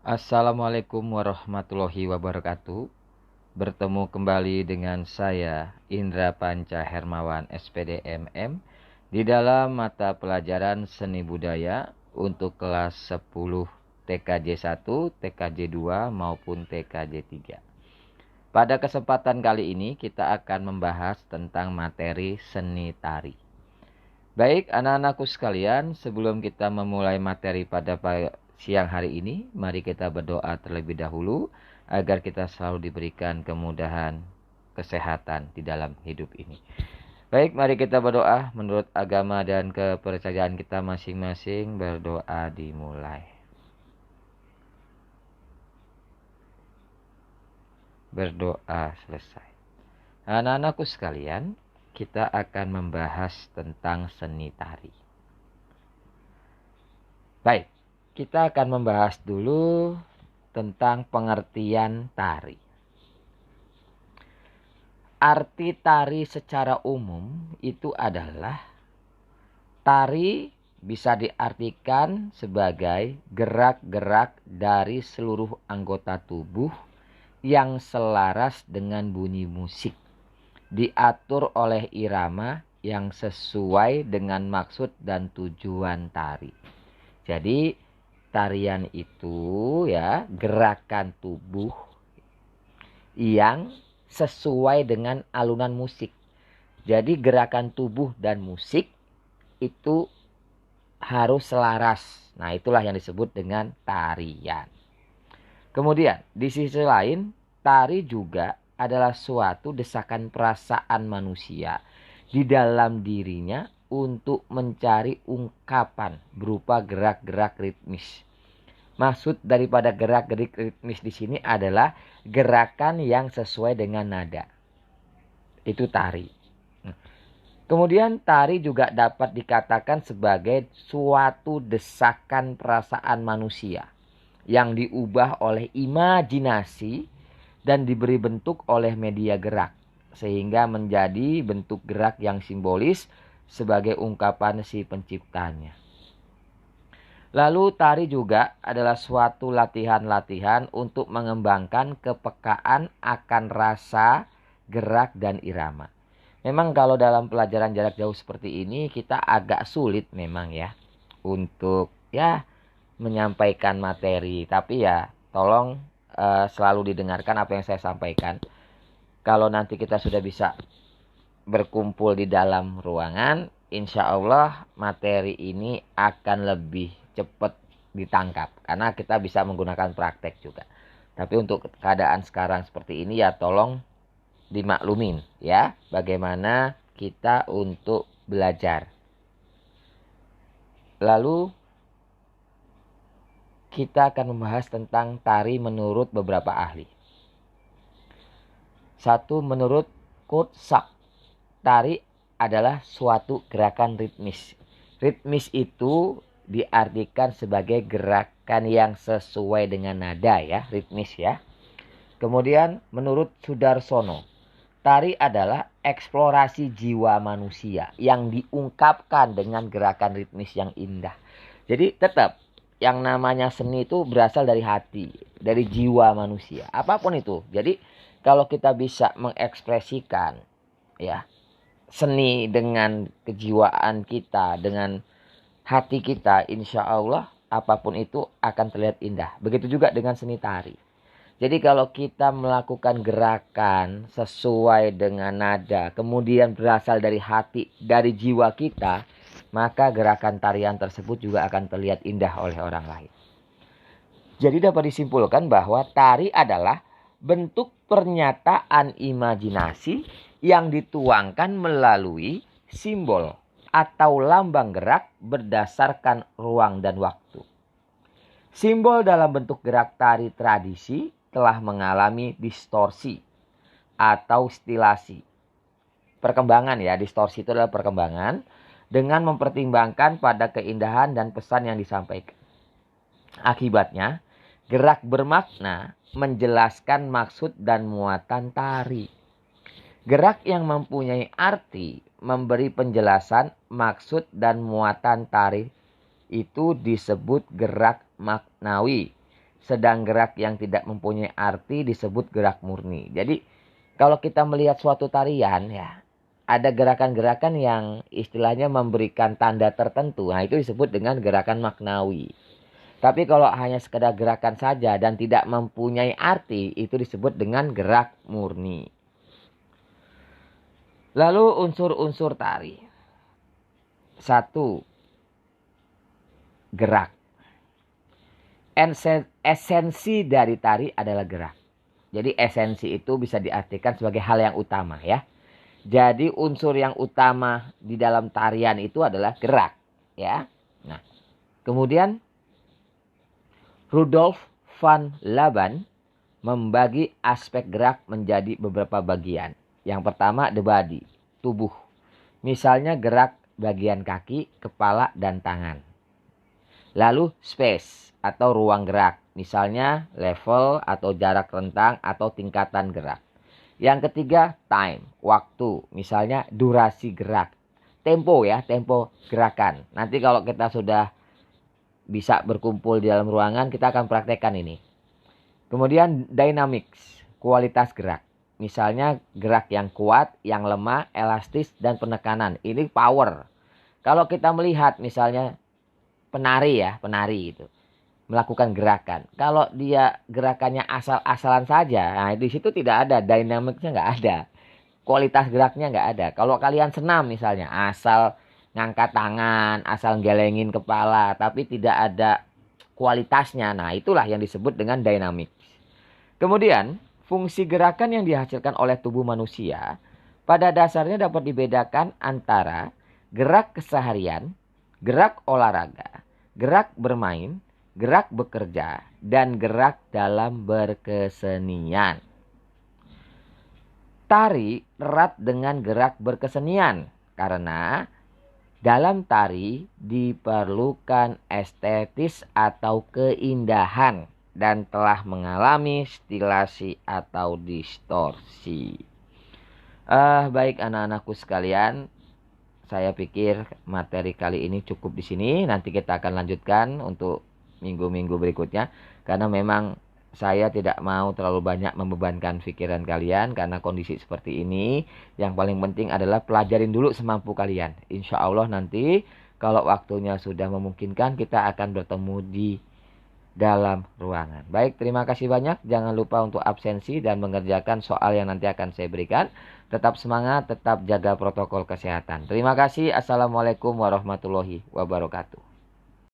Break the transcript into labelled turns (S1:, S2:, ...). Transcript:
S1: Assalamualaikum warahmatullahi wabarakatuh. Bertemu kembali dengan saya Indra Panca Hermawan SPD MM di dalam mata pelajaran seni budaya untuk kelas 10 TKJ 1, TKJ 2 maupun TKJ 3. Pada kesempatan kali ini kita akan membahas tentang materi seni tari. Baik anak-anakku sekalian, sebelum kita memulai materi pada siang hari ini, mari kita berdoa terlebih dahulu agar kita selalu diberikan kemudahan kesehatan di dalam hidup ini. Baik, mari kita berdoa menurut agama dan kepercayaan kita masing-masing. Berdoa dimulai. Berdoa selesai. Anak-anakku sekalian, kita akan membahas tentang seni tari. Baik, kita akan membahas dulu tentang pengertian tari. Arti tari secara umum itu adalah tari bisa diartikan sebagai gerak-gerak dari seluruh anggota tubuh yang selaras dengan bunyi musik, diatur oleh irama yang sesuai dengan maksud dan tujuan tari. Jadi tarian itu ya gerakan tubuh yang sesuai dengan alunan musik. Jadi gerakan tubuh dan musik itu harus selaras. Nah, itulah yang disebut dengan tarian. Kemudian di sisi lain, tari juga adalah suatu desakan perasaan manusia di dalam dirinya untuk mencari ungkapan berupa gerak-gerak ritmis. Maksud daripada gerak-gerik ritmis di sini adalah gerakan yang sesuai dengan nada. Itu tari. Kemudian tari juga dapat dikatakan sebagai suatu desakan perasaan manusia yang diubah oleh imajinasi dan diberi bentuk oleh media gerak, sehingga menjadi bentuk gerak yang simbolis sebagai ungkapan si penciptanya. Lalu tari juga adalah suatu latihan-latihan untuk mengembangkan kepekaan akan rasa, gerak, dan irama. Memang kalau dalam pelajaran jarak jauh seperti ini kita agak sulit memang ya untuk menyampaikan materi. Tapi ya tolong selalu didengarkan apa yang saya sampaikan. Kalau nanti kita sudah bisa berkumpul di dalam ruangan, insya Allah materi ini akan lebih cepat ditangkap. Karena kita bisa menggunakan praktek juga. Tapi untuk keadaan sekarang seperti ini ya tolong dimaklumin ya. Bagaimana kita untuk belajar. Lalu kita akan membahas tentang tari menurut beberapa ahli. Satu, menurut Kurt Sack, tari adalah suatu gerakan ritmis. Ritmis itu diartikan sebagai gerakan yang sesuai dengan nada ya, ritmis ya. Kemudian menurut Sudarsono, tari adalah eksplorasi jiwa manusia yang diungkapkan dengan gerakan ritmis yang indah. Jadi tetap yang namanya seni itu berasal dari hati, dari jiwa manusia, apapun itu. Jadi kalau kita bisa mengekspresikan ya seni dengan kejiwaan kita, dengan hati kita, insya Allah apapun itu akan terlihat indah. Begitu juga dengan seni tari. Jadi kalau kita melakukan gerakan sesuai dengan nada, kemudian berasal dari hati, dari jiwa kita, maka gerakan tarian tersebut juga akan terlihat indah oleh orang lain. Jadi dapat disimpulkan bahwa tari adalah bentuk pernyataan imajinasi yang dituangkan melalui simbol atau lambang gerak berdasarkan ruang dan waktu. Simbol dalam bentuk gerak tari tradisi telah mengalami distorsi atau stilasi. Perkembangan ya, distorsi itu adalah perkembangan dengan mempertimbangkan pada keindahan dan pesan yang disampaikan. Akibatnya, gerak bermakna menjelaskan maksud dan muatan tari. Gerak yang mempunyai arti memberi penjelasan maksud dan muatan tari itu disebut gerak maknawi. Sedang gerak yang tidak mempunyai arti disebut gerak murni. Jadi kalau kita melihat suatu tarian ya, ada gerakan-gerakan yang istilahnya memberikan tanda tertentu. Nah, itu disebut dengan gerakan maknawi. Tapi kalau hanya sekedar gerakan saja dan tidak mempunyai arti, itu disebut dengan gerak murni. Lalu unsur-unsur tari. 1. Gerak. Esensi dari tari adalah gerak. Jadi esensi itu bisa diartikan sebagai hal yang utama ya. Jadi unsur yang utama di dalam tarian itu adalah gerak ya. Nah, kemudian Rudolf van Laban membagi aspek gerak menjadi beberapa bagian. Yang pertama the body, tubuh. Misalnya gerak bagian kaki, kepala, dan tangan. Lalu space atau ruang gerak. Misalnya level atau jarak rentang atau tingkatan gerak. Yang ketiga time, waktu. Misalnya durasi gerak. Tempo ya, tempo gerakan. Nanti kalau kita sudah bisa berkumpul di dalam ruangan, kita akan praktekkan ini. Kemudian dynamics, kualitas gerak. Misalnya gerak yang kuat, yang lemah, elastis, dan penekanan. Ini power. Kalau kita melihat misalnya penari itu melakukan gerakan. Kalau dia gerakannya asal-asalan saja, nah di situ tidak ada dynamicsnya, nggak ada. Kualitas geraknya nggak ada. Kalau kalian senam misalnya, asal ngangkat tangan, asal gelengin kepala, tapi tidak ada kualitasnya. Nah itulah yang disebut dengan dynamics. Kemudian fungsi gerakan yang dihasilkan oleh tubuh manusia pada dasarnya dapat dibedakan antara gerak keseharian, gerak olahraga, gerak bermain, gerak bekerja, dan gerak dalam berkesenian. Tari erat dengan gerak berkesenian karena dalam tari diperlukan estetis atau keindahan dan telah mengalami stilasi atau distorsi. Baik anak-anakku sekalian, saya pikir materi kali ini cukup di sini. Nanti kita akan lanjutkan untuk minggu-minggu berikutnya. Karena memang saya tidak mau terlalu banyak membebankan pikiran kalian. Karena kondisi seperti ini, yang paling penting adalah pelajarin dulu semampu kalian. Insya Allah nanti kalau waktunya sudah memungkinkan, kita akan bertemu di dalam ruangan. Baik, terima kasih banyak. Jangan lupa untuk absensi dan mengerjakan soal yang nanti akan saya berikan. Tetap semangat, tetap jaga protokol kesehatan. Terima kasih. Assalamualaikum warahmatullahi wabarakatuh.